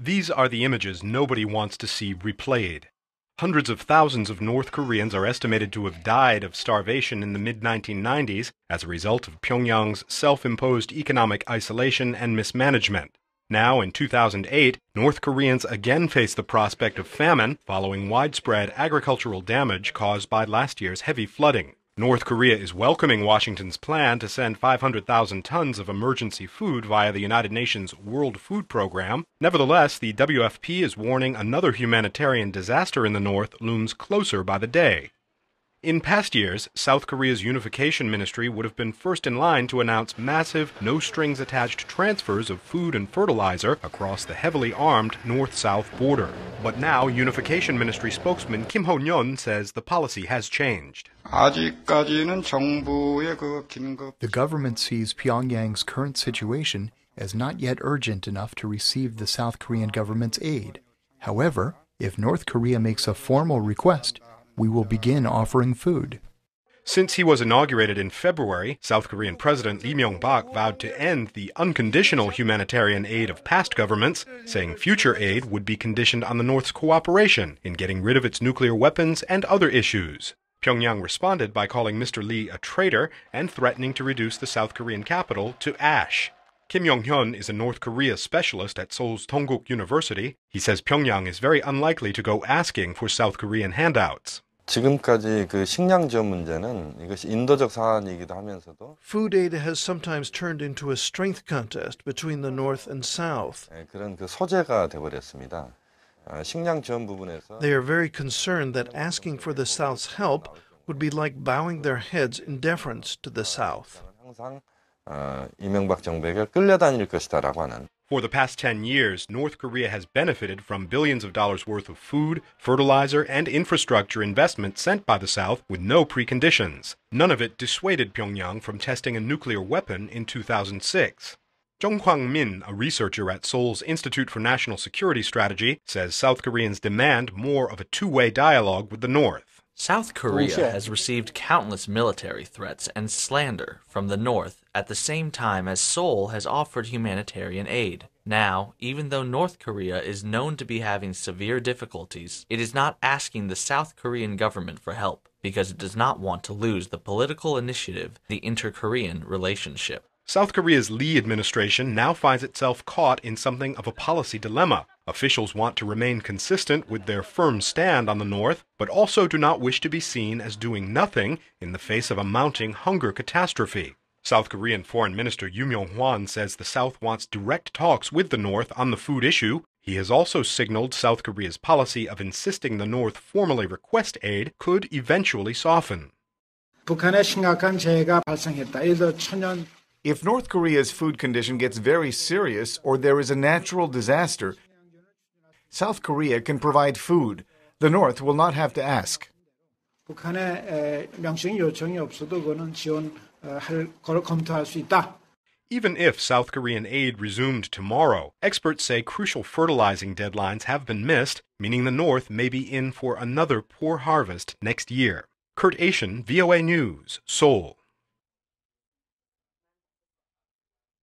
These are the images nobody wants to see replayed. Hundreds of thousands of North Koreans are estimated to have died of starvation in the mid-1990s as a result of Pyongyang's self-imposed economic isolation and mismanagement. Now, in 2008, North Koreans again face the prospect of famine following widespread agricultural damage caused by last year's heavy flooding. North Korea is welcoming Washington's plan to send 500,000 tons of emergency food via the United Nations World Food Program. Nevertheless, the WFP is warning another humanitarian disaster in the north looms closer by the day. In past years, South Korea's unification ministry would have been first in line to announce massive, no-strings-attached transfers of food and fertilizer across the heavily armed north-south border. But now, unification ministry spokesman Kim Ho-nyun says the policy has changed. The government sees Pyongyang's current situation as not yet urgent enough to receive the South Korean government's aid. However, if North Korea makes a formal request, we will begin offering food. Since he was inaugurated in February, South Korean President Lee Myung-bak vowed to end the unconditional humanitarian aid of past governments, saying future aid would be conditioned on the North's cooperation in getting rid of its nuclear weapons and other issues. Pyongyang responded by calling Mr. Lee a traitor and threatening to reduce the South Korean capital to ash. Kim Yong-hyun is a North Korea specialist at Seoul's Dongguk University. He says Pyongyang is very unlikely to go asking for South Korean handouts. 지금까지 그 식량 지원 문제는 이것이 인도적 사안이기도 하면서도 Food aid has sometimes turned into a strength contest between the North and South. 그런 그 소재가 돼버렸습니다. 식량 지원 부분에서 They are very concerned that asking for the South's help would be like bowing their heads in deference to the South. 항상 이명박 정부에게 끌려다닐 것이다라고 하는. For the past 10 years, North Korea has benefited from billions of dollars worth of food, fertilizer, and infrastructure investment sent by the South with no preconditions. None of it dissuaded Pyongyang from testing a nuclear weapon in 2006. Jung Kwang-min, a researcher at Seoul's Institute for National Security Strategy, says South Koreans demand more of a two-way dialogue with the North. South Korea has received countless military threats and slander from the North at the same time as Seoul has offered humanitarian aid. Now, even though North Korea is known to be having severe difficulties, it is not asking the South Korean government for help because it does not want to lose the political initiative, the inter-Korean relationship. South Korea's Lee administration now finds itself caught in something of a policy dilemma. Officials want to remain consistent with their firm stand on the North, but also do not wish to be seen as doing nothing in the face of a mounting hunger catastrophe. South Korean Foreign Minister Yoo Myung-hwan says the South wants direct talks with the North on the food issue. He has also signaled South Korea's policy of insisting the North formally request aid could eventually soften. If North Korea's food condition gets very serious or there is a natural disaster, South Korea can provide food. The North will not have to ask. Even if South Korean aid resumed tomorrow, experts say crucial fertilizing deadlines have been missed, meaning the North may be in for another poor harvest next year. Achin, VOA News, Seoul.